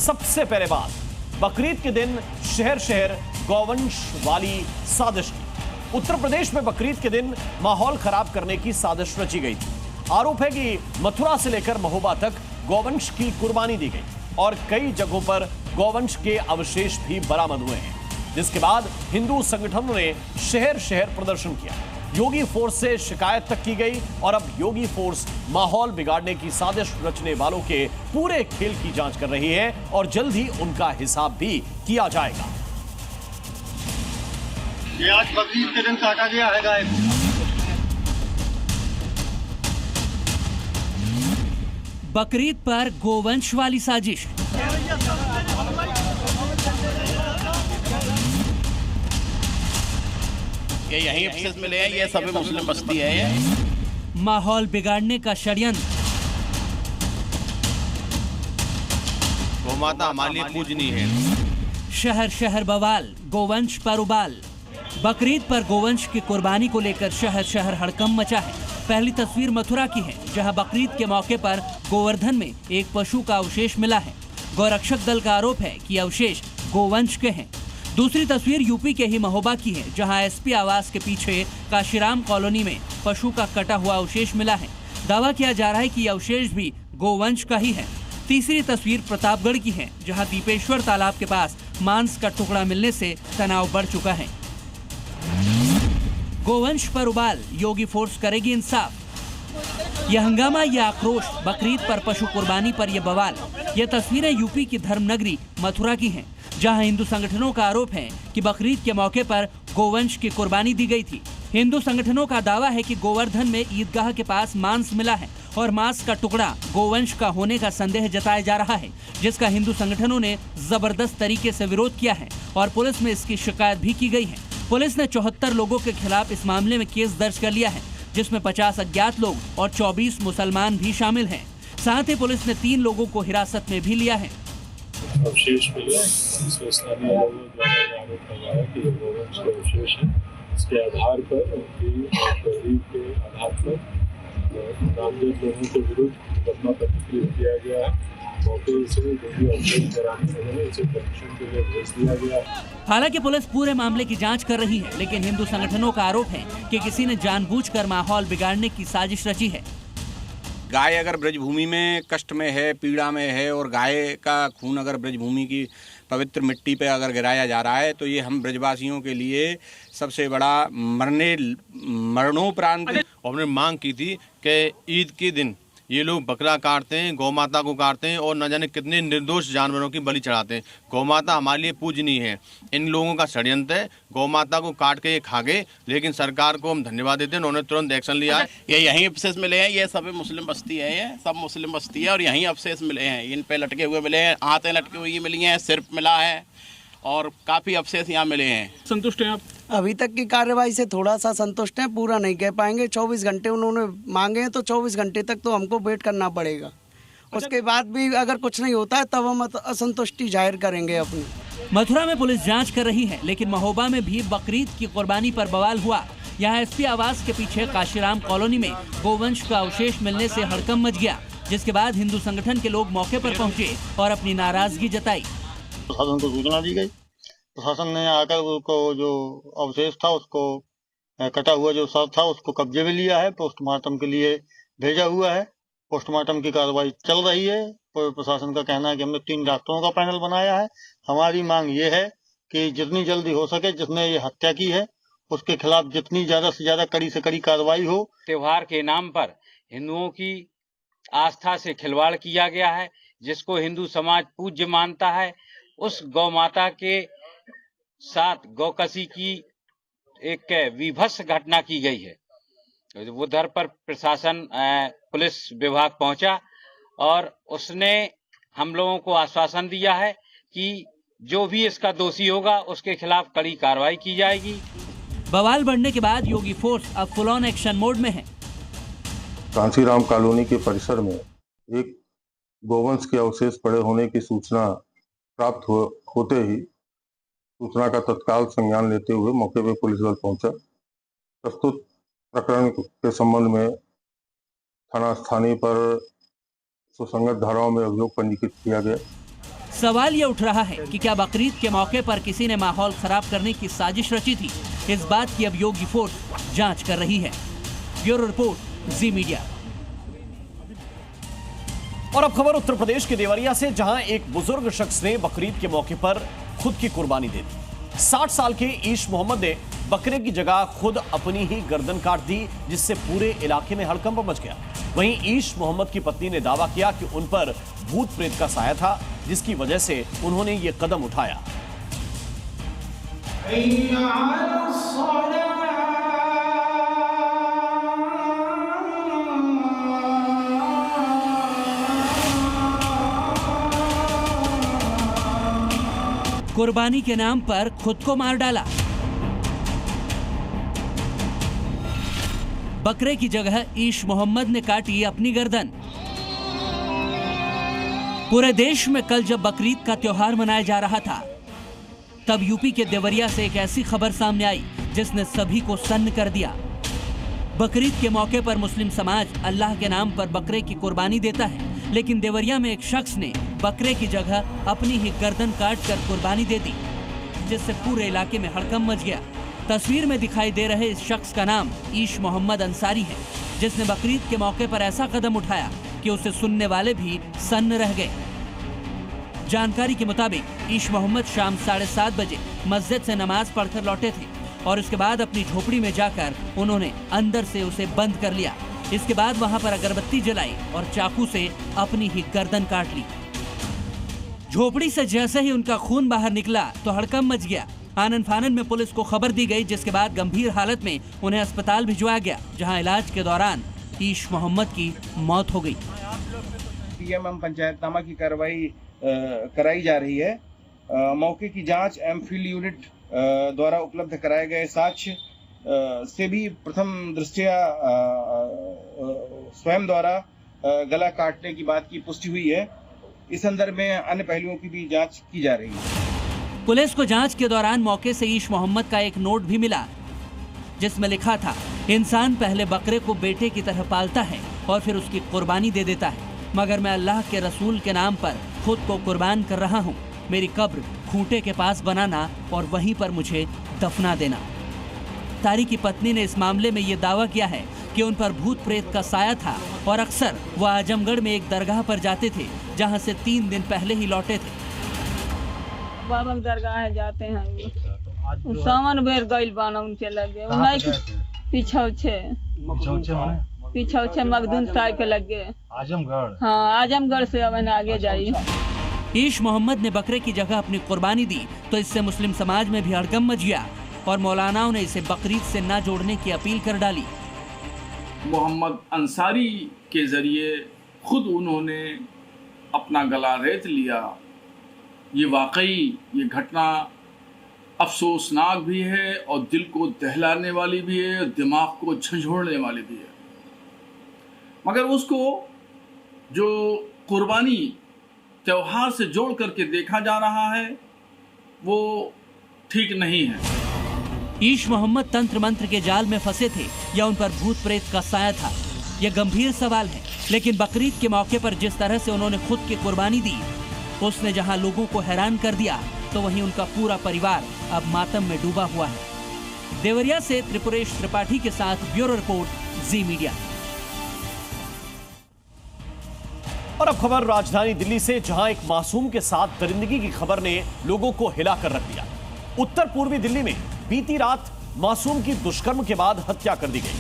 सबसे पहले बात बकरीद के दिन शहर शहर गौवंश वाली साजिश की। उत्तर प्रदेश में बकरीद के दिन माहौल खराब करने की साजिश रची गई थी। आरोप है कि मथुरा से लेकर महोबा तक गौवंश की कुर्बानी दी गई और कई जगहों पर गौवंश के अवशेष भी बरामद हुए हैं, जिसके बाद हिंदू संगठनों ने शहर शहर प्रदर्शन किया। योगी फोर्स से शिकायत तक की गई और अब योगी फोर्स माहौल बिगाड़ने की साजिश रचने वालों के पूरे खेल की जांच कर रही है और जल्द ही उनका हिसाब भी किया जाएगा। ये आज बकरीद के दिन काटा गया है गाय को। बकरीद पर गोवंश वाली साजिश। ये यहीं अफसेस मिले हैं, ये सभी मुस्लिम बस्ती है। ये माहौल बिगाड़ने का षड्यंत्र। गौमाता हमारे लिए पूजनीय है। शहर शहर बवाल, गोवंश पर उबाल। बकरीद पर गोवंश की कुर्बानी को लेकर शहर शहर हड़कंप मचा है। पहली तस्वीर मथुरा की है, जहां बकरीद के मौके पर गोवर्धन में एक पशु का अवशेष मिला है। गौरक्षक दल का आरोप है कि अवशेष गोवंश के हैं। दूसरी तस्वीर यूपी के ही महोबा की है, जहां एसपी आवास के पीछे काशीराम कॉलोनी में पशु का कटा हुआ अवशेष मिला है। दावा किया जा रहा है कि अवशेष भी गोवंश का ही है। तीसरी तस्वीर प्रतापगढ़ की है, जहां दीपेश्वर तालाब के पास मांस का टुकड़ा मिलने से तनाव बढ़ चुका है। गोवंश पर उबाल, योगी फोर्स करेगी इंसाफ। यह हंगामा, यह आक्रोश, बकरीद पर पशु कुर्बानी पर यह बवाल। यह तस्वीरें यूपी की धर्मनगरी मथुरा की हैं, जहां हिंदू संगठनों का आरोप है कि बकरीद के मौके पर गोवंश की कुर्बानी दी गई थी। हिंदू संगठनों का दावा है कि गोवर्धन में ईदगाह के पास मांस मिला है और मांस का टुकड़ा गोवंश का होने का संदेह जताया जा रहा है, जिसका हिंदू संगठनों ने जबरदस्त तरीके से विरोध किया है और पुलिस में इसकी शिकायत भी की गई है। पुलिस ने 74 लोगों के खिलाफ इस मामले में केस दर्ज कर लिया है, जिसमें 50 अज्ञात लोग और 24 मुसलमान भी शामिल हैं। साथ ही पुलिस ने 3 लोगों को हिरासत में भी लिया है। अवशेष मिले, इसमें स्थानीय लोगों द्वारा आरोप लगाया कि गोवंश के अवशेष है। इसके आधार पर उनकी तहरीर के आधार पर नामजद लोगों के विरुद्ध मुकदमा पंजीकृत किया गया है। मौके से जो अवशेष बरामद हुए इसे परीक्षण के लिए भेज दिया गया है। हालांकि पुलिस पूरे मामले की जांच कर रही है, लेकिन हिंदू संगठनों का आरोप है कि किसी ने जानबूझकर माहौल बिगाड़ने की साजिश रची है। गाय अगर ब्रजभूमि में कष्ट में है, पीड़ा में है और गाय का खून अगर ब्रजभूमि की पवित्र मिट्टी पे अगर गिराया जा रहा है, तो ये हम ब्रजवासियों के लिए सबसे बड़ा मरणोपरांत। हमने मांग की थी कि ईद के दिन ये लोग बकरा काटते हैं, गौ माता को काटते हैं और न जाने कितने निर्दोष जानवरों की बलि चढ़ाते हैं। गौ माता हमारे लिए पूजनीय है। इन लोगों का षड्यंत्र है, गौ माता को काट के ये खा गए, लेकिन सरकार को हम धन्यवाद देते हैं, उन्होंने तुरंत एक्शन लिया है। ये यहीं अवशेष मिले हैं, ये सभी मुस्लिम बस्ती है। ये सब मुस्लिम बस्ती है और यहीं अवशेष मिले हैं। इन पे लटके हुए मिले हैं, आंतें लटकी हुई मिली हैं, सिर मिला है और काफी अवशेष यहाँ मिले हैं। संतुष्ट हैं आप? अभी तक की कार्रवाई से थोड़ा सा संतुष्ट हैं, पूरा नहीं कह पाएंगे। 24 घंटे उन्होंने मांगे हैं, तो 24 घंटे तक तो हमको वेट करना पड़ेगा। उसके बाद भी अगर कुछ नहीं होता है तब हम असंतुष्टि जाहिर करेंगे अपनी। मथुरा में पुलिस जांच कर रही है, लेकिन महोबा में भी बकरीद की कुर्बानी पर बवाल हुआ। यहाँ एसपी आवास के पीछे काशीराम कॉलोनी में गोवंश का अवशेष मिलने से हड़कंप मच गया, जिसके बाद हिंदू संगठन के लोग मौके पर पहुंचे और अपनी नाराजगी जताई। प्रशासन को सूचना दी गई। प्रशासन ने आकर उसको जो अवशेष था, उसको कटा हुआ जो सर था, उसको कब्जे में लिया है। पोस्टमार्टम के लिए भेजा हुआ है। पोस्टमार्टम की कार्रवाई चल रही है। प्रशासन का कहना है कि हमने 3 डॉक्टरों का पैनल बनाया है। हमारी मांग ये है कि जितनी जल्दी हो सके, जिसने ये हत्या की है उसके खिलाफ जितनी ज्यादा से ज्यादा कड़ी से कड़ी कार्रवाई हो। त्योहार के नाम पर हिंदुओं की आस्था से खिलवाड़ किया गया है, जिसको हिंदू समाज पूज्य मानता है। उस गौ माता के साथ गौकसी की एक विभत्स घटना की गई है। उधर पर प्रशासन पुलिस विभाग पहुंचा और उसने हम लोगों को आश्वासन दिया है कि जो भी इसका दोषी होगा उसके खिलाफ कड़ी कार्रवाई की जाएगी। बवाल बढ़ने के बाद योगी फोर्स अब फुल ऑन एक्शन मोड में है। कांशीराम कॉलोनी के परिसर में एक गोवंश के अवशेष पड़े होने की सूचना प्राप्त होते ही सूचना का तत्काल संज्ञान लेते हुए मौके पर पुलिस बल पहुंचा। प्रस्तुत प्रकरण के संबंध में थाना स्थानीय पर सुसंगत धाराओं में अभियोग पंजीकृत किया गया। सवाल ये उठ रहा है कि क्या बकरीद के मौके पर किसी ने माहौल खराब करने की साजिश रची थी? इस बात की अब योगी फोर्स जांच कर रही है। ब्यूरो रिपोर्ट, जी मीडिया। और अब खबर उत्तर प्रदेश के देवरिया से, जहां एक बुजुर्ग शख्स ने बकरीद के मौके पर खुद की कुर्बानी दे दी। 60 साल के ईश मोहम्मद ने बकरे की जगह खुद अपनी ही गर्दन काट दी, जिससे पूरे इलाके में हड़कंप मच गया। वहीं ईश मोहम्मद की पत्नी ने दावा किया कि उन पर भूत प्रेत का साया था, जिसकी वजह से उन्होंने ये कदम उठाया। कुर्बानी के नाम पर खुद को मार डाला। बकरे की जगह ईश मोहम्मद ने काटी अपनी गर्दन। पूरे देश में कल जब बकरीद का त्योहार मनाया जा रहा था, तब यूपी के देवरिया से एक ऐसी खबर सामने आई जिसने सभी को सन्न कर दिया। बकरीद के मौके पर मुस्लिम समाज अल्लाह के नाम पर बकरे की कुर्बानी देता है, लेकिन देवरिया में एक शख्स ने बकरे की जगह अपनी ही गर्दन काटकर कुर्बानी दे दी, जिससे पूरे इलाके में हड़कंप मच गया। तस्वीर में दिखाई दे रहे इस शख्स का नाम ईश मोहम्मद अंसारी है, जिसने बकरीद के मौके पर ऐसा कदम उठाया कि उसे सुनने वाले भी सन्न रह गए। जानकारी के मुताबिक ईश मोहम्मद शाम 7:30 बजे मस्जिद से नमाज पढ़कर लौटे थे और उसके बाद अपनी झोपड़ी में जाकर उन्होंने अंदर से उसे बंद कर लिया। इसके बाद वहां पर अगरबत्ती जलाई और चाकू से अपनी ही गर्दन काट ली। झोपड़ी से जैसे ही उनका खून बाहर निकला तो हड़कंप मच गया। आनन फानन में पुलिस को खबर दी गई, जिसके बाद गंभीर हालत में उन्हें अस्पताल भिजवाया गया, जहां इलाज के दौरान ईश मोहम्मद की मौत हो गई। पीएमएम पंचायतनामा की कार्रवाई कराई जा रही है। मौके की जांच एमफिल यूनिट द्वारा उपलब्ध कराए गए साक्ष्य से भी प्रथम दृष्टया स्वयं द्वारा गला काटने की बात की पुष्टि हुई है। इस संदर्भ में अन्य पहलुओं की भी जांच की जा रही है। पुलिस को जांच के दौरान मौके से ईश मोहम्मद का एक नोट भी मिला, जिसमें लिखा था, इंसान पहले बकरे को बेटे की तरह पालता है और फिर उसकी कुर्बानी दे देता है, मगर मैं अल्लाह के रसूल के नाम पर खुद को कुर्बान कर रहा हूँ। मेरी कब्र खूंटे के पास बनाना और वहीं पर मुझे दफना देना। तारी की पत्नी ने इस मामले में ये दावा किया है कि उन पर भूत प्रेत का साया था और अक्सर वह आजमगढ़ में एक दरगाह पर जाते थे, जहां से 3 दिन पहले ही लौटे थे। बाबा दरगाह जाते हैं, सामान बेर गइल बाना उनके लगे, पीछे मखदूम साहिब के लगे आजमगढ़। हाँ, आजमगढ़ से अब आगे जाइए। ईश मोहम्मद ने बकरे की जगह अपनी कुर्बानी दी तो इससे मुस्लिम समाज में भी हड़कंप मच गया और मौलानाओं ने इसे बकरीद से ना जोड़ने की अपील कर डाली। मोहम्मद अंसारी के जरिए खुद उन्होंने अपना गला रेत लिया। ये वाकई ये घटना अफसोसनाक भी है और दिल को दहलाने वाली भी है, दिमाग को झंझोड़ने वाली भी है। मगर उसको जो कुर्बानी त्योहार से जोड़ करके देखा जा रहा है वो ठीक नहीं है। ईश मोहम्मद तंत्र मंत्र के जाल में फंसे थे या उन पर भूत प्रेत का साया था, यह गंभीर सवाल है। लेकिन बकरीद के मौके पर जिस तरह से उन्होंने खुद की कुर्बानी दी, उसने जहां लोगों को हैरान कर दिया, तो वहीं उनका पूरा परिवार अब मातम में डूबा हुआ है। देवरिया से त्रिपुरेश त्रिपाठी के साथ ब्यूरो रिपोर्ट, जी मीडिया। और अब खबर राजधानी दिल्ली से, जहां एक मासूम के साथ दरिंदगी की खबर ने लोगों को हिला कर रख दिया। उत्तर पूर्वी दिल्ली में बीती रात मासूम की दुष्कर्म के बाद हत्या कर दी गई।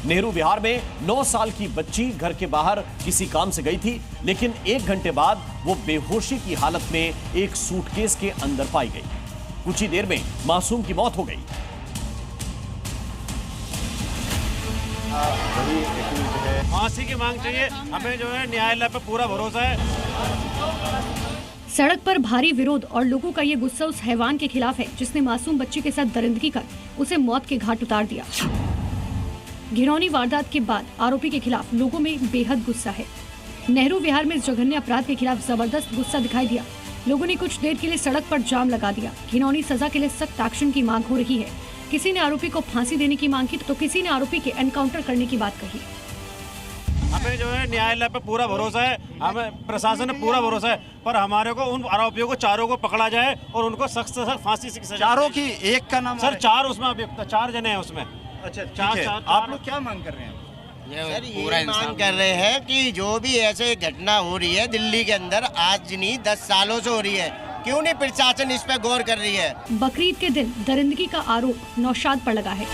नेहरू विहार में 9 साल की बच्ची घर के बाहर किसी काम से गई थी, लेकिन 1 घंटे बाद वो बेहोशी की हालत में एक सूटकेस के अंदर पाई गई। कुछ ही देर में मासूम की मौत हो गई। फांसी की मांग चाहिए, हमें जो है न्यायालय पर पूरा भरोसा है। सड़क पर भारी विरोध और लोगों का ये गुस्सा उस हैवान के खिलाफ है जिसने मासूम बच्ची के साथ दरिंदगी कर उसे मौत के घाट उतार दिया। घिनौनी वारदात के बाद आरोपी के खिलाफ लोगों में बेहद गुस्सा है। नेहरू विहार में इस जघन्य अपराध के खिलाफ जबरदस्त गुस्सा दिखाई दिया। लोगों ने कुछ देर के लिए सड़क पर जाम लगा दिया। घिनौनी सजा के लिए सख्त एक्शन की मांग हो रही है। किसी ने आरोपी को फांसी देने की मांग की तो किसी ने आरोपी के एनकाउंटर करने की बात कही। हमें जो है न्यायालय पे पूरा भरोसा है, हमें प्रशासन पे पूरा भरोसा है, पर हमारे को उन आरोपियों को चारों को पकड़ा जाए और उनको सख्त से सख्त फांसी की सजा। चारों की एक का नाम सर? 4 उसमें अभियुक्त, 4 जने हैं उसमें। अच्छा, चार। आप लोग क्या मांग कर रहे हैं? सर ये मांग कर रहे हैं कि जो भी ऐसे घटना हो रही है दिल्ली के अंदर, आज नहीं 10 सालों से हो रही है, क्यों नहीं प्रशासन इस पे गौर कर रही है? बकरीद के दिन दरिंदगी का आरोप नौशाद पर लगा है।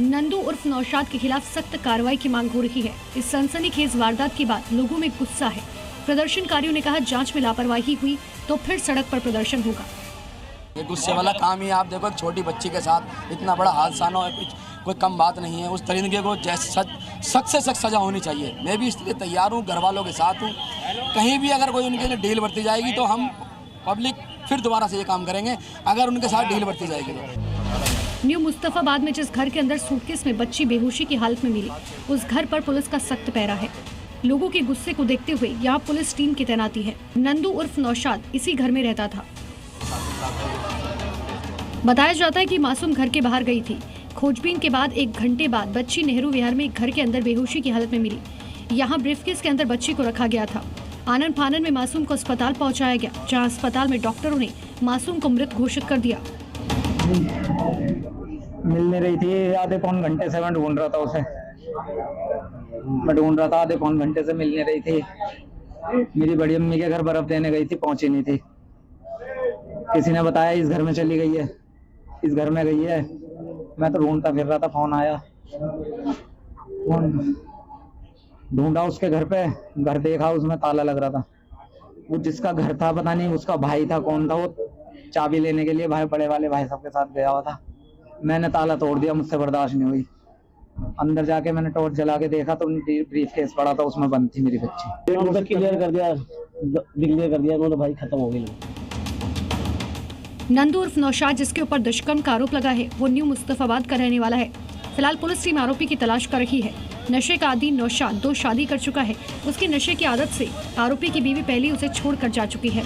नंदू उर्फ नौशाद के खिलाफ सख्त कार्रवाई की मांग हो रही है। इस सनसनीखेज वारदात के बाद लोगों में गुस्सा है। प्रदर्शनकारियों ने कहा जांच में लापरवाही हुई तो फिर सड़क पर प्रदर्शन होगा। ये गुस्से वाला काम ही, आप देखो एक छोटी बच्ची के साथ इतना बड़ा हादसा न हो, कोई कम बात नहीं है। उस दरिंदगी को सख्त से सख्त सजा होनी चाहिए। मैं भी इसलिए तैयार हूँ, घर वालों के साथ हूँ। कहीं भी अगर कोई उनके लिए डील बरती जाएगी तो हम पब्लिक फिर दोबारा से ये काम करेंगे, अगर उनके साथ डील बरती जाएगी तो। न्यू मुस्तफाबाद में जिस घर के अंदर सूटकेस में बच्ची बेहोशी की हालत में मिली, उस घर पर पुलिस का सख्त पहरा है। लोगों के गुस्से को देखते हुए यहाँ पुलिस टीम की तैनाती है। नंदू उर्फ नौशाद इसी घर में रहता था। बताया जाता है कि मासूम घर के बाहर गई थी। खोजबीन के बाद 1 घंटे बाद बच्ची नेहरू विहार में एक घर के अंदर बेहोशी की हालत में मिली। यहाँ ब्रीफकेस के अंदर बच्ची को रखा गया था। आनन फानन में मासूम को अस्पताल पहुंचाया गया, जहां अस्पताल में डॉक्टरों ने मासूम को मृत घोषित कर दिया। मिलने रही थी, आधे पौन घंटे से मैं ढूंढ रहा था उसे। आधे पौन घंटे से मिलने रही थी। मेरी बड़ी अम्मी के घर बर्फ देने गई थी, पहुंची नहीं थी। किसी ने बताया इस घर में चली गई है, इस घर में गई है। मैं तो ढूंढता फिर रहा था, फोन आया, ढूंढा उसके घर पे, घर देखा उसमें ताला लग रहा था। वो जिसका घर था पता नहीं उसका भाई था, कौन था, वो चाबी लेने के लिए भाई बड़े वाले भाई सबके साथ गया हुआ था। मैंने ताला तोड़ दिया, मुझसे बर्दाश्त नहीं हुई। अंदर जाके मैंने टॉर्च जला के देखा तो ब्रीफकेस पड़ा था, उसमें बंद थी मेरी बच्ची। क्लियर कर दिया, डिक्लेयर कर दिया तो भाई खत्म हो गई। नंदू उर्फ नौशाद जिसके ऊपर दुष्कर्म का आरोप लगा है, वो न्यू मुस्तफाबाद का रहने वाला है। फिलहाल पुलिस टीम आरोपी की तलाश कर रही है। नशे का आदी नौशाद 2 शादी कर चुका है। उसकी नशे की आदत से आरोपी की बीवी पहले उसे छोड़कर जा चुकी है।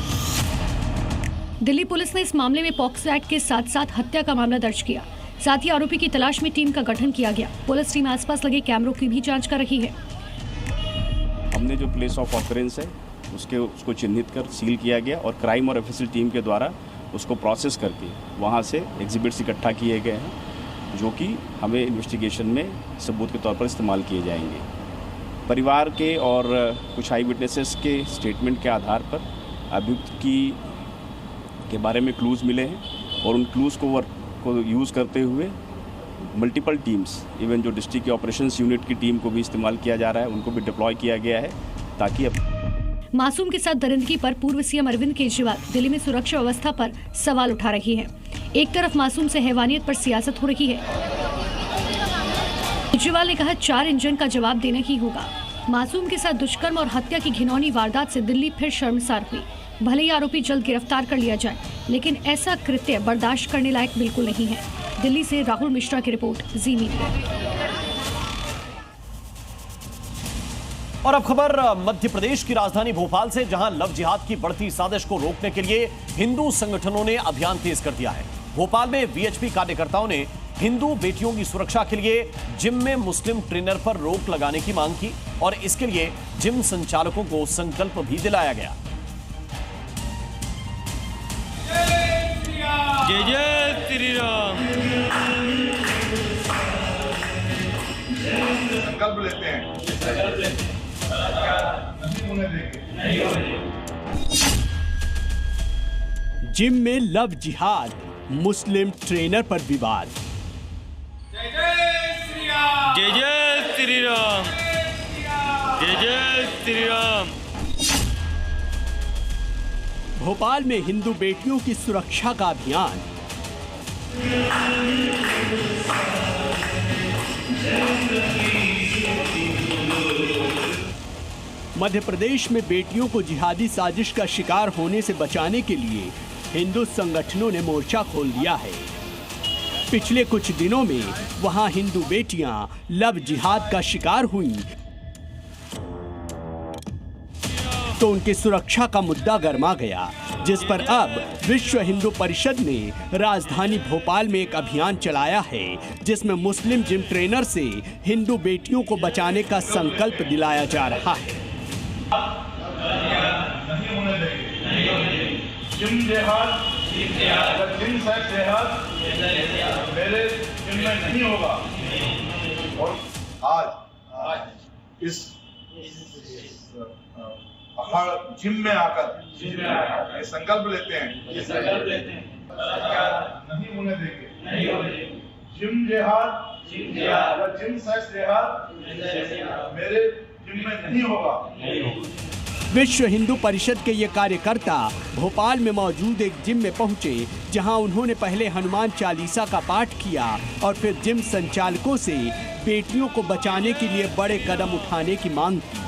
दिल्ली पुलिस ने इस मामले में पॉक्सो एक्ट के साथ साथ हत्या का मामला दर्ज किया। साथ ही आरोपी की तलाश में टीम का गठन किया गया। पुलिस टीम आसपास लगे कैमरों की भी जांच कर रही है। हमने जो प्लेस ऑफ ऑकरेंस है उसको चिन्हित कर सील किया गया और क्राइम और एफएसएल टीम के द्वारा उसको प्रोसेस करके वहाँ से एग्जिबिट्स इकट्ठा किए गए हैं, जो कि हमें इन्वेस्टिगेशन में सबूत के तौर पर इस्तेमाल किए जाएंगे। परिवार के और कुछ आई विटनेसेस के स्टेटमेंट के आधार पर अभियुक्त के बारे में क्लूज़ मिले हैं और उन क्लूज़ को यूज़ करते हुए मल्टीपल टीम्स, इवन जो डिस्ट्रिक्ट के ऑपरेशंस यूनिट की टीम को भी इस्तेमाल किया जा रहा है, उनको भी डिप्लॉय किया गया है ताकि मासूम के साथ दरिंदगी पर पूर्व सीएम अरविंद केजरीवाल दिल्ली में सुरक्षा व्यवस्था पर सवाल उठा रही है। एक तरफ मासूम से हैवानियत पर सियासत हो रही है। केजरीवाल ने कहा 4 इंजन का जवाब देना ही होगा। मासूम के साथ दुष्कर्म और हत्या की घिनौनी वारदात से दिल्ली फिर शर्मसार हुई। भले ही आरोपी जल्द गिरफ्तार कर लिया जाए, लेकिन ऐसा कृत्य बर्दाश्त करने लायक बिल्कुल नहीं है। दिल्ली से राहुल मिश्रा की रिपोर्ट, जी मीडिया। और अब खबर मध्य प्रदेश की राजधानी भोपाल से, जहां लव जिहाद की बढ़ती साजिश को रोकने के लिए हिंदू संगठनों ने अभियान तेज कर दिया है। भोपाल में वीएचपी कार्यकर्ताओं ने हिंदू बेटियों की सुरक्षा के लिए जिम में मुस्लिम ट्रेनर पर रोक लगाने की मांग की और इसके लिए जिम संचालकों को संकल्प भी दिलाया गया। जय जय श्री राम। संकल्प लेते हैं। जिम में लव जिहाद, मुस्लिम ट्रेनर पर विवाद। जय जय श्री राम। जय जय श्री राम। जय जय श्री राम। भोपाल में हिंदू बेटियों की सुरक्षा का अभियान। मध्य प्रदेश में बेटियों को जिहादी साजिश का शिकार होने से बचाने के लिए हिंदू संगठनों ने मोर्चा खोल दिया है। पिछले कुछ दिनों में वहां हिंदू बेटियां लव जिहाद का शिकार हुईं। तो उनकी सुरक्षा का मुद्दा गर्मा गया, जिस पर अब विश्व हिंदू परिषद ने राजधानी भोपाल में एक अभियान चलाया है, जिसमें मुस्लिम जिम ट्रेनर से हिंदू बेटियों को बचाने का संकल्प दिलाया जा रहा है। जिम जिहाद, जिम सेक्स जिहाद मेरे जिम में नहीं होगा। और आज इस जिम में आकर ये संकल्प लेते हैं नहीं होने देंगे। जिम जिहाद, जिम सेक्स जिहाद मेरे जिम में नहीं होगा। विश्व हिंदू परिषद के ये कार्यकर्ता भोपाल में मौजूद एक जिम में पहुंचे, जहां उन्होंने पहले हनुमान चालीसा का पाठ किया और फिर जिम संचालकों से बेटियों को बचाने के लिए बड़े कदम उठाने की मांग की।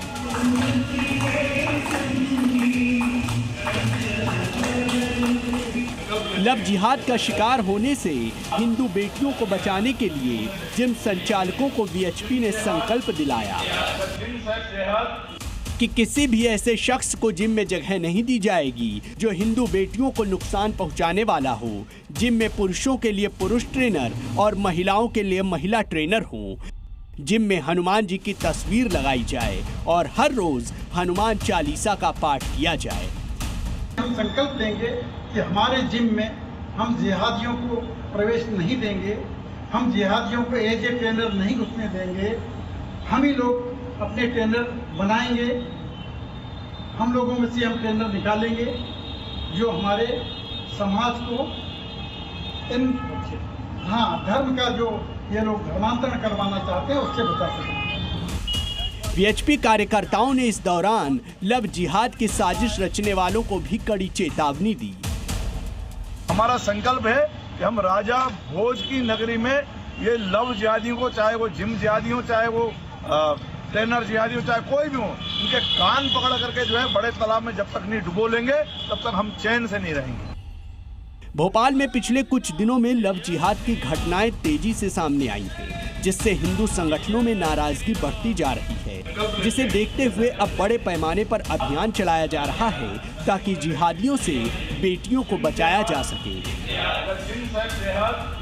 लव जिहाद का शिकार होने से हिंदू बेटियों को बचाने के लिए जिम संचालकों को वीएचपी ने संकल्प दिलाया कि किसी भी ऐसे शख्स को जिम में जगह नहीं दी जाएगी जो हिंदू बेटियों को नुकसान पहुंचाने वाला हो। जिम में पुरुषों के लिए पुरुष ट्रेनर और महिलाओं के लिए महिला ट्रेनर हो। जिम में हनुमान जी की तस्वीर लगाई जाए और हर रोज हनुमान चालीसा का पाठ किया जाए। हम संकल्प लेंगे कि हमारे जिम में हम जिहादियों को प्रवेश नहीं देंगे, हम जिहादियों को एज ए ट्रेनर नहीं घुसने देंगे, हम ही लोग अपने ट्रेनर बनाएंगे, हम लोगों में से हम ट्रेनर निकालेंगे जो हमारे समाज को इन धर्म का जो ये लोग धर्मांतरण करवाना चाहते हैं उससे बचा सकें। वीएचपी कार्यकर्ताओं ने इस दौरान लव जिहाद की साजिश रचने वालों को भी कड़ी चेतावनी दी। हमारा संकल्प है कि हम राजा भोज की नगरी में ये लव जिहादियों को, चाहे वो जिम जिहादी हो, चाहे वो ट्रेनर जिहादी हो, चाहे कोई भी हो, इनके कान पकड़ करके जो है बड़े तालाब में जब तक नहीं डुबो लेंगे तब तक हम चैन से नहीं रहेंगे। भोपाल में पिछले कुछ दिनों में लव जिहाद की घटनाएं तेजी से सामने आई हैं, जिससे हिंदू संगठनों में नाराजगी बढ़ती जा रही है, जिसे देखते हुए अब बड़े पैमाने पर अभियान चलाया जा रहा है ताकि जिहादियों से बेटियों को बचाया जा सके।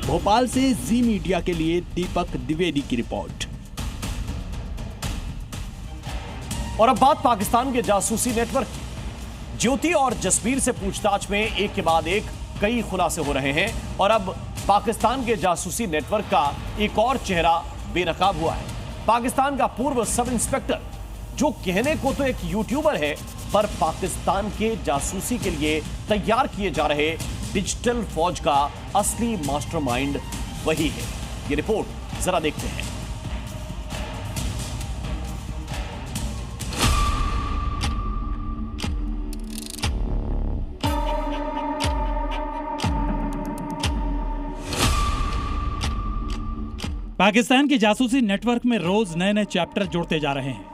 भोपाल से जी मीडिया के लिए दीपक द्विवेदी की रिपोर्ट। और अब बात पाकिस्तान के जासूसी नेटवर्क की। ज्योति और जसबीर से पूछताछ में एक के बाद एक कई खुलासे हो रहे हैं और अब पाकिस्तान के जासूसी नेटवर्क का एक और चेहरा बेनकाब हुआ है। पाकिस्तान का पूर्व सब इंस्पेक्टर, जो कहने को तो एक यूट्यूबर है, पर पाकिस्तान के जासूसी के लिए तैयार किए जा रहे डिजिटल फौज का असली मास्टरमाइंड वही है। ये रिपोर्ट जरा देखते हैं। पाकिस्तान के जासूसी नेटवर्क में रोज नए नए चैप्टर जुड़ते जा रहे हैं।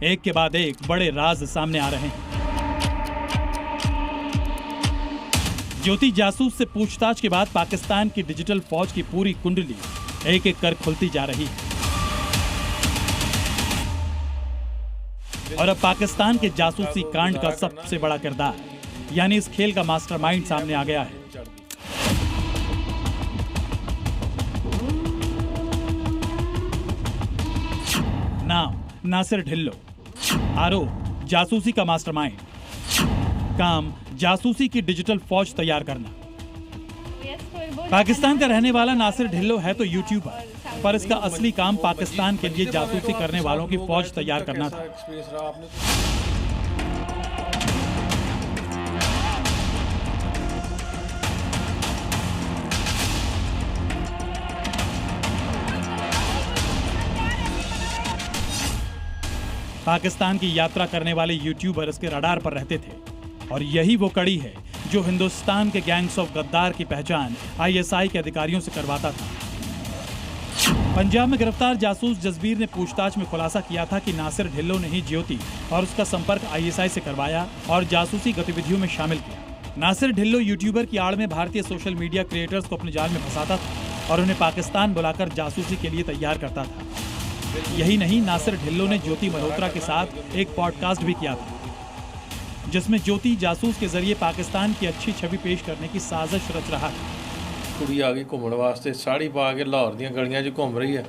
एक के बाद एक बड़े राज सामने आ रहे हैं। ज्योति जासूस से पूछताछ के बाद पाकिस्तान की डिजिटल फौज की पूरी कुंडली एक एक कर खुलती जा रही है और अब पाकिस्तान के जासूसी कांड का सबसे बड़ा किरदार यानी इस खेल का मास्टरमाइंड सामने आ गया है। नाम नासिर ढिल्लो, आरोप जासूसी का मास्टरमाइंड, काम जासूसी की डिजिटल फौज तैयार करना। पाकिस्तान का रहने वाला नासिर ढिल्लो है तो यूट्यूबर, पर इसका असली काम पाकिस्तान के लिए जासूसी करने वालों की फौज तैयार करना था। पाकिस्तान की यात्रा करने वाले यूट्यूबर इसके रडार पर रहते थे और यही वो कड़ी है जो हिंदुस्तान के गैंग्स ऑफ गद्दार की पहचान आईएसआई के अधिकारियों से करवाता था। पंजाब में गिरफ्तार जासूस जसबीर ने पूछताछ में खुलासा किया था कि नासिर ढिल्लो ने ही ज्योति और उसका संपर्क आईएसआई से करवाया और जासूसी गतिविधियों में शामिल किया। नासिर ढिल्लो यूट्यूबर की आड़ में भारतीय सोशल मीडिया क्रिएटर्स को अपने जाल में फंसाता था और उन्हें पाकिस्तान बुलाकर जासूसी के लिए तैयार करता था। यही नहीं, नासिर ढिल्लो ने ज्योति मल्होत्रा के साथ एक पॉडकास्ट भी किया था, जिसमें ज्योति जासूस के जरिए पाकिस्तान की अच्छी छवि पेश करने की साजिश रच रहा है। कुड़ी आ गई घूमने वास्ते, साड़ी पा के लाहौर दी गलियां 'च घूम रही है।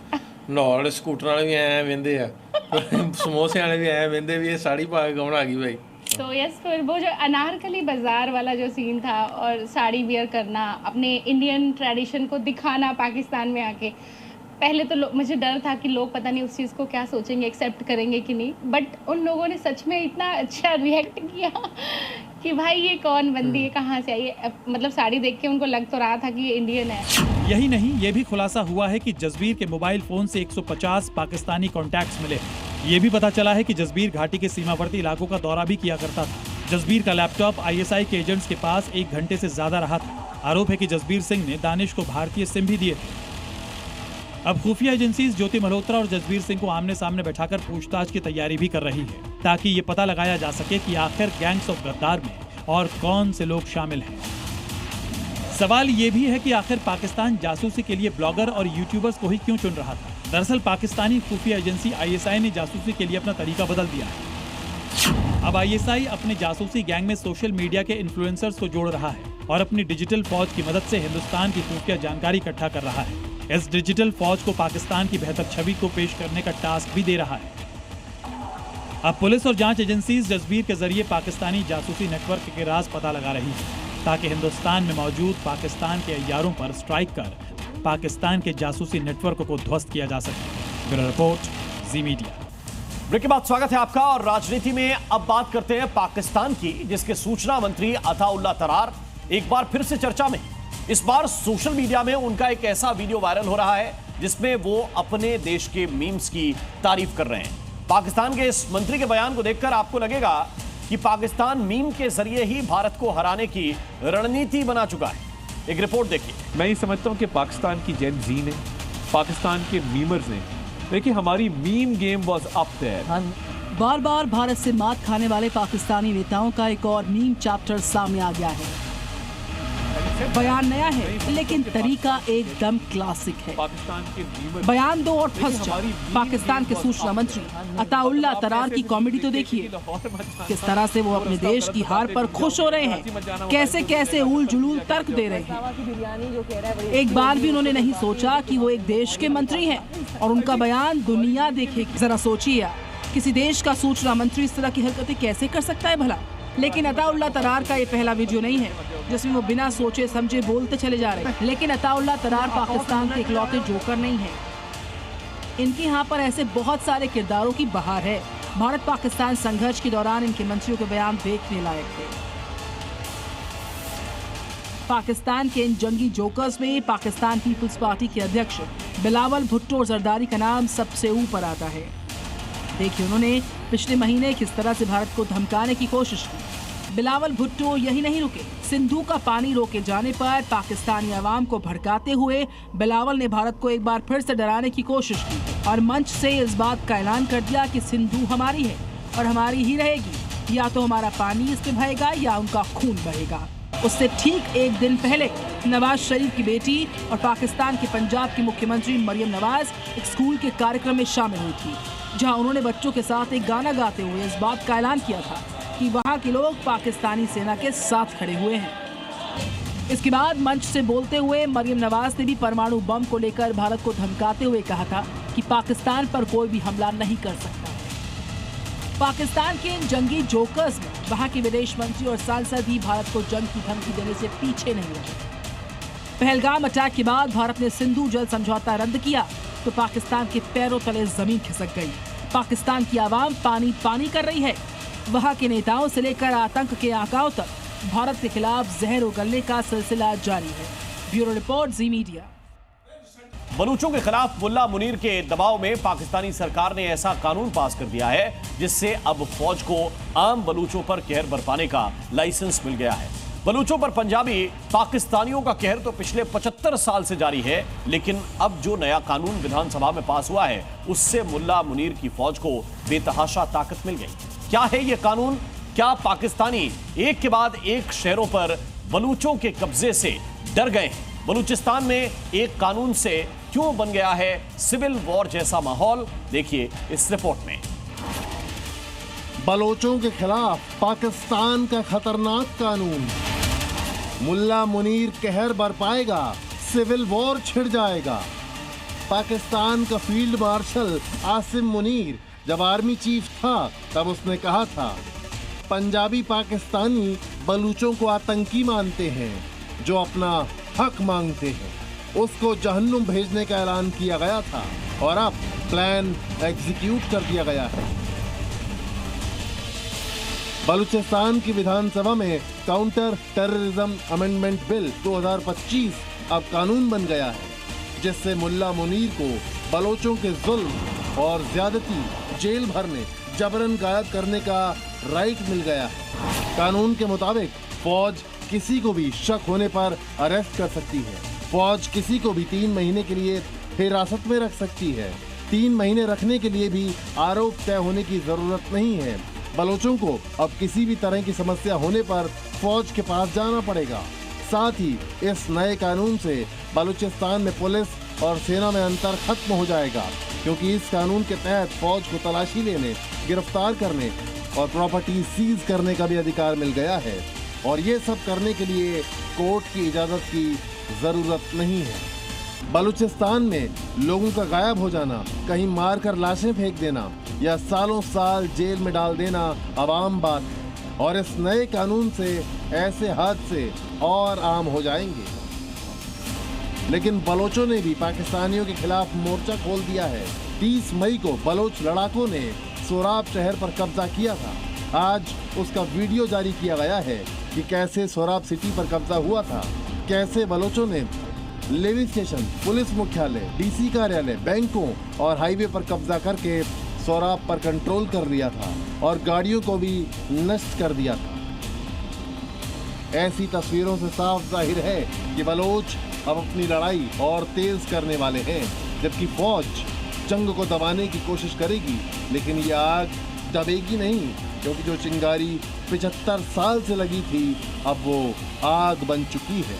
लाहौर स्कूटर वाले भी ऐ वेंदे आ, समोसे वाले भी ऐ वेंदे भी, ये साड़ी पा के कौन आ गई भाई। तो यस, फिर वो जो अनारकली बाजार वाला जो सीन था और साड़ी वियर करना, अपने इंडियन ट्रेडिशन को दिखाना पाकिस्तान में आके, पहले तो मुझे डर था कि लोग पता नहीं उस चीज़ को क्या सोचेंगे, एक्सेप्ट करेंगे कि नहीं, बट उन लोगों ने सच में इतना अच्छा रिएक्ट किया कि भाई ये कौन बंदी है, कहाँ से आई है। मतलब साड़ी देख के उनको लग तो रहा था कि ये इंडियन है। यही नहीं, ये भी खुलासा हुआ है कि जसबीर के मोबाइल फोन से 150 पाकिस्तानी कॉन्टैक्ट्स मिले। ये भी पता चला है कि जसबीर घाटी के सीमावर्ती इलाकों का दौरा भी किया करता था। जसबीर का लैपटॉप ISI के एजेंट्स के पास 1 घंटे से ज्यादा रहा था। आरोप है कि जसबीर सिंह ने दानिश को भारतीय सिम भी दिए थे। अब खुफिया एजेंसीज ज्योति मल्होत्रा और जसबीर सिंह को आमने सामने बैठाकर पूछताछ की तैयारी भी कर रही है, ताकि ये पता लगाया जा सके कि आखिर गैंग्स ऑफ गद्दार में और कौन से लोग शामिल हैं। सवाल ये भी है कि आखिर पाकिस्तान जासूसी के लिए ब्लॉगर और यूट्यूबर्स को ही क्यों चुन रहा था। दरअसल पाकिस्तानी खुफिया एजेंसी ISI ने जासूसी के लिए अपना तरीका बदल दिया है। अब ISI अपने जासूसी गैंग में सोशल मीडिया के इन्फ्लुएंसर्स को जोड़ रहा है और अपनी डिजिटल फौज की मदद से हिंदुस्तान की खुफिया जानकारी इकट्ठा कर रहा है। इस डिजिटल फौज को पाकिस्तान की बेहतर छवि को पेश करने का टास्क भी दे रहा है। अब पुलिस और जांच एजेंसीज जसबीर के जरिए पाकिस्तानी जासूसी नेटवर्क के राज पता लगा रही है, ताकि हिंदुस्तान में मौजूद पाकिस्तान के अय्यारों पर स्ट्राइक कर पाकिस्तान के जासूसी नेटवर्क को ध्वस्त किया जा सके। ब्यूरो रिपोर्ट, जी मीडिया। ब्रेक के बाद स्वागत है आपका। और राजनीति में अब बात करते हैं पाकिस्तान की, जिसके सूचना मंत्री अताउल्लाह तरार एक बार फिर से चर्चा में। इस बार सोशल मीडिया में उनका एक ऐसा वीडियो वायरल हो रहा है जिसमें वो अपने देश के मीम्स की तारीफ कर रहे हैं। पाकिस्तान के इस मंत्री के बयान को देखकर आपको लगेगा कि पाकिस्तान मीम के जरिए ही भारत को हराने की रणनीति बना चुका है। एक रिपोर्ट देखिए। मैं ये समझता हूँ कि पाकिस्तान की जेन जी ने, पाकिस्तान के मीमर्स ने, देखिए हमारी meme game was up there. बार बार भारत से मात खाने वाले पाकिस्तानी नेताओं का एक और मीम चैप्टर सामने आ गया है। बयान नया है लेकिन तरीका एकदम क्लासिक है। बयान दो और फंस जाओ। पाकिस्तान के सूचना मंत्री अताउल्लाह तरार की कॉमेडी तो देखिए, किस तरह से वो अपने देश की हार पर खुश हो रहे हैं, कैसे कैसे उल जुलूल तर्क दे रहे हैं। एक बार भी उन्होंने नहीं सोचा कि वो एक देश के मंत्री हैं और उनका बयान दुनिया देखेगी। जरा सोचिए, किसी देश का सूचना मंत्री इस तरह की हरकतें कैसे कर सकता है भला। लेकिन अताउल्लाह तरार का ये पहला वीडियो नहीं है जिसमें वो बिना सोचे समझे बोलते चले जा रहे हैं। लेकिन अताउल्लाह तरार पाकिस्तान के इकलौते जोकर नहीं है। इनके यहाँ पर ऐसे बहुत सारे किरदारों की बहार है। भारत पाकिस्तान संघर्ष के दौरान इनके मंत्रियों के बयान देखने लायक थे। पाकिस्तान के इन जंगी जोकर्स में पाकिस्तान पीपुल्स पार्टी के अध्यक्ष बिलावल भुट्टो और जरदारी का नाम सबसे ऊपर आता है। देखिए उन्होंने पिछले महीने किस तरह से भारत को धमकाने की कोशिश की। बिलावल भुट्टो यही नहीं रुके, सिंधु का पानी रोके जाने पर पाकिस्तानी अवाम को भड़काते हुए बिलावल ने भारत को एक बार फिर से डराने की कोशिश की और मंच से इस बात का ऐलान कर दिया कि सिंधु हमारी है और हमारी ही रहेगी। या तो हमारा पानी इस पे बहेगा या उनका खून बहेगा। उससे ठीक एक दिन पहले नवाज शरीफ की बेटी और पाकिस्तान के पंजाब की मुख्यमंत्री मरियम नवाज एक स्कूल के कार्यक्रम में शामिल हुई थी, जहां उन्होंने बच्चों के साथ एक गाना गाते हुए इस बात का ऐलान किया था कि वहां के लोग पाकिस्तानी सेना के साथ खड़े हुए हैं। इसके बाद मंच से बोलते हुए मरियम नवाज ने भी परमाणु बम को लेकर भारत को धमकाते हुए कहा था कि पाकिस्तान पर कोई भी हमला नहीं कर सकता। पाकिस्तान के इन जंगी जोकर्स में वहां के विदेश मंत्री और सांसद भी भारत को जंग की धमकी देने से पीछे नहीं रहे। पहलगाम अटैक के बाद भारत ने सिंधु जल समझौता रद्द किया तो पाकिस्तान के पैरों तले जमीन खिसक गई। पाकिस्तान की आवाम पानी पानी कर रही है। वहां के नेताओं से लेकर आतंक के आकाओं तक भारत के खिलाफ जहर उगलने का सिलसिला जारी है। ब्यूरो रिपोर्ट, जी मीडिया। बलूचों के खिलाफ मुल्ला मुनीर के दबाव में पाकिस्तानी सरकार ने ऐसा कानून पास कर दिया है जिससे अब फौज को आम बलूचों पर कहर बरपाने का लाइसेंस मिल गया है। बलूचों पर पंजाबी पाकिस्तानियों का कहर तो पिछले 75 साल से जारी है, लेकिन अब जो नया कानून विधानसभा में पास हुआ है उससे मुल्ला मुनीर की फौज को बेतहाशा ताकत मिल गई। क्या है ये कानून? क्या पाकिस्तानी एक के बाद एक शहरों पर बलूचों के कब्जे से डर गए हैं? बलूचिस्तान में एक कानून से क्यों बन गया है सिविल वॉर जैसा माहौल, देखिए इस रिपोर्ट में। बलोचों के खिलाफ पाकिस्तान का खतरनाक कानून, मुल्ला मुनीर कहर बरपाएगा, सिविल वॉर छिड़ जाएगा। पाकिस्तान का फील्ड मार्शल आसिम मुनीर जब आर्मी चीफ था तब उसने कहा था, पंजाबी पाकिस्तानी बलूचों को आतंकी मानते हैं जो अपना हक मांगते हैं। उसको जहन्नुम भेजने का ऐलान किया गया था और अब प्लान एग्जीक्यूट कर दिया गया है। बलूचिस्तान की विधानसभा में काउंटर टेररिज्म अमेंडमेंट बिल 2025 अब कानून बन गया है, जिससे मुल्ला मुनीर को बलोचों के जुल्म और ज्यादती, जेल भरने, जबरन गायब करने का राइट मिल गया है। कानून के मुताबिक फौज किसी को भी शक होने पर अरेस्ट कर सकती है। फौज किसी को भी 3 महीने के लिए हिरासत में रख सकती है। 3 महीने रखने के लिए भी आरोप तय होने की जरूरत नहीं है। बलोचों को अब किसी भी तरह की समस्या होने पर फौज के पास जाना पड़ेगा। साथ ही इस नए कानून से बलूचिस्तान में पुलिस और सेना में अंतर खत्म हो जाएगा, क्योंकि इस कानून के तहत फौज को तलाशी लेने, गिरफ्तार करने और प्रॉपर्टी सीज करने का भी अधिकार मिल गया है। और ये सब करने के लिए कोर्ट की इजाज़त की ज़रूरत नहीं है। बलूचिस्तान में लोगों का गायब हो जाना, कहीं मारकर लाशें फेंक देना या सालों साल जेल में डाल देना अब आम बात है। और इस नए कानून से ऐसे हादसे और आम हो जाएंगे। लेकिन बलोचों ने भी पाकिस्तानियों के खिलाफ मोर्चा खोल दिया है। 30 मई को बलोच लड़ाकों ने सोराब शहर पर कब्जा किया था। आज उसका वीडियो जारी किया गया है कि कैसे सोराब सिटी पर कब्जा हुआ था, कैसे बलोचों ने लेवी स्टेशन, पुलिस मुख्यालय, डीसी कार्यालय, बैंकों और हाईवे पर कब्जा करके सोराब पर कंट्रोल कर लिया था और गाड़ियों को भी नष्ट कर दिया था। ऐसी तस्वीरों से साफ जाहिर है कि बलोच अब अपनी लड़ाई और तेज करने वाले हैं, जबकि फौज जंग को दबाने की कोशिश करेगी, लेकिन ये आग दबेगी नहीं, क्योंकि जो चिंगारी 75 साल से लगी थी अब वो आग बन चुकी है।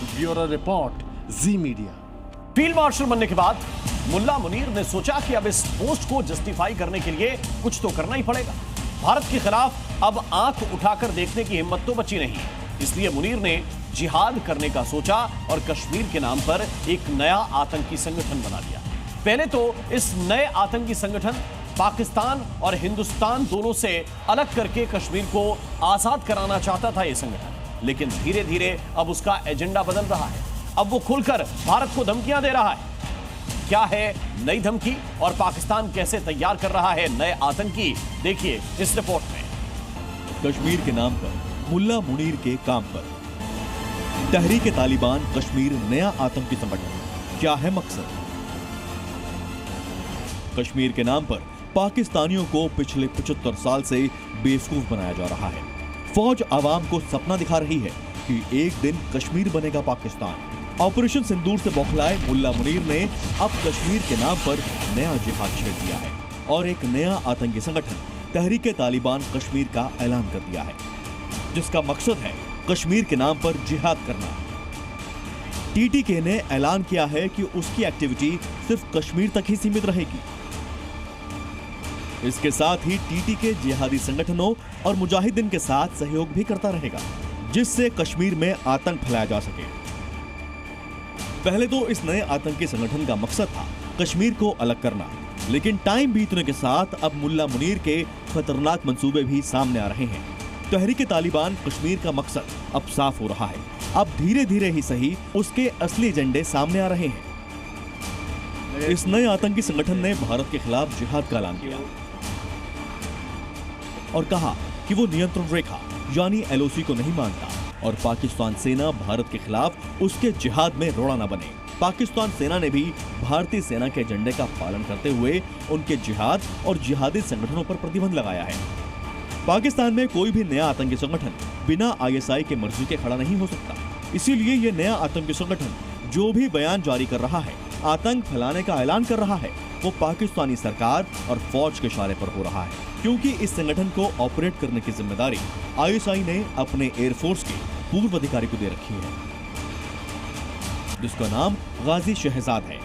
ब्यूरो रिपोर्ट, जी मीडिया। फील्ड मार्शल बनने के बाद मुल्ला मुनीर ने सोचा कि अब इस पोस्ट को जस्टिफाई करने के लिए कुछ तो करना ही पड़ेगा। भारत के खिलाफ अब आंख उठाकर देखने की हिम्मत तो बची नहीं, इसलिए मुनीर ने जिहाद करने का सोचा और कश्मीर के नाम पर एक नया आतंकी संगठन बना लिया। पहले तो इस नए आतंकी संगठन पाकिस्तान और हिंदुस्तान दोनों से अलग करके कश्मीर को आजाद कराना चाहता था ये संगठन, लेकिन धीरे धीरे अब उसका एजेंडा बदल रहा है। अब वो खुलकर भारत को धमकियां दे रहा है। क्या है नई धमकी और पाकिस्तान कैसे तैयार कर रहा है नए आतंकी, देखिए इस रिपोर्ट में। कश्मीर के नाम पर मुल्ला मुनीर के काम पर तहरीक तालिबान कश्मीर नया आतंकी संगठन, क्या है मकसद? कश्मीर के नाम पर पाकिस्तानियों को पिछले 75 साल से बेवकूफ बनाया जा रहा है। फौज आवाम को सपना दिखा रही है कि एक दिन कश्मीर बनेगा पाकिस्तान। ऑपरेशन सिंदूर से बौखलाए मुल्ला मुनीर ने अब कश्मीर के नाम पर नया जिहाद छेड़ दिया है और एक नया आतंकी संगठन तहरीक तालिबान कश्मीर का ऐलान कर दिया है, जिसका मकसद है कश्मीर के नाम पर जिहाद करना। टीटीके ने ऐलान किया है कि उसकी एक्टिविटी सिर्फ कश्मीर तक ही सीमित रहेगी। इसके साथ ही टीटीके जिहादी संगठनों और मुजाहिदीन के साथ सहयोग भी करता रहेगा, जिससे कश्मीर में आतंक फैलाया जा सके। पहले तो इस नए आतंकी संगठन का मकसद था कश्मीर को अलग करना, लेकिन टाइम बीतने के साथ अब मुल्ला मुनीर के खतरनाक मंसूबे भी सामने आ रहे हैं। तहरीक तालिबान कश्मीर का मकसद अब साफ हो रहा है। अब धीरे धीरे ही सही उसके असली एजेंडे सामने आ रहे हैं। इस नए आतंकी संगठन ने भारत के खिलाफ जिहाद का ऐलान किया और कहा कि वो नियंत्रण रेखा यानी एलओसी को नहीं मानता और पाकिस्तान सेना भारत के खिलाफ उसके जिहाद में रोड़ा न बने। पाकिस्तान सेना ने भी भारतीय सेना के एजेंडे का पालन करते हुए उनके जिहाद और जिहादी संगठनों पर प्रतिबंध लगाया है। पाकिस्तान में कोई भी नया आतंकी संगठन बिना आईएसआई के मर्जी के खड़ा नहीं हो सकता। इसीलिए ये नया आतंकी संगठन जो भी बयान जारी कर रहा है, आतंक फैलाने का ऐलान कर रहा है, वो पाकिस्तानी सरकार और फौज के इशारे पर हो रहा है, क्योंकि इस संगठन को ऑपरेट करने की जिम्मेदारी आईएसआई ने अपने एयरफोर्स के पूर्व अधिकारी को दे रखी है, जिसका नाम गाजी शहजाद है।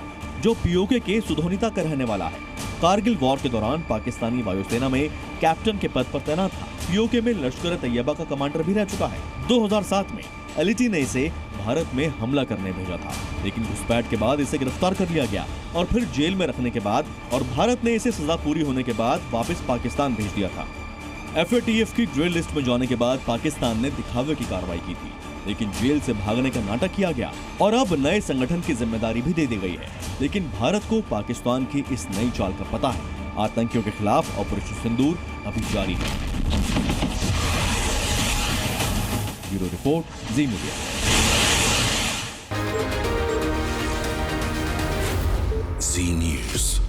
जो पीओके के सुधोनिता का रहने वाला है। कारगिल वॉर के दौरान पाकिस्तानी वायुसेना में कैप्टन के पद पर तैनात था। पीओके में लश्कर तैयबा का कमांडर भी रह चुका है। 2007 में एलईटी ने इसे भारत में हमला करने भेजा था, लेकिन घुसपैठ के बाद इसे गिरफ्तार कर लिया गया और फिर जेल में रखने के बाद और भारत ने इसे सजा पूरी होने के बाद वापस पाकिस्तान भेज दिया था। FATF की ड्रिल लिस्ट में जाने के बाद पाकिस्तान ने दिखावे की कार्रवाई की थी, लेकिन जेल से भागने का नाटक किया गया और अब नए संगठन की जिम्मेदारी भी दे दी गई है। लेकिन भारत को पाकिस्तान की इस नई चाल का पता है। आतंकियों के खिलाफ ऑपरेशन सिंदूर अभी जारी है। ब्यूरो रिपोर्ट, जी मीडिया। जी न्यूज़।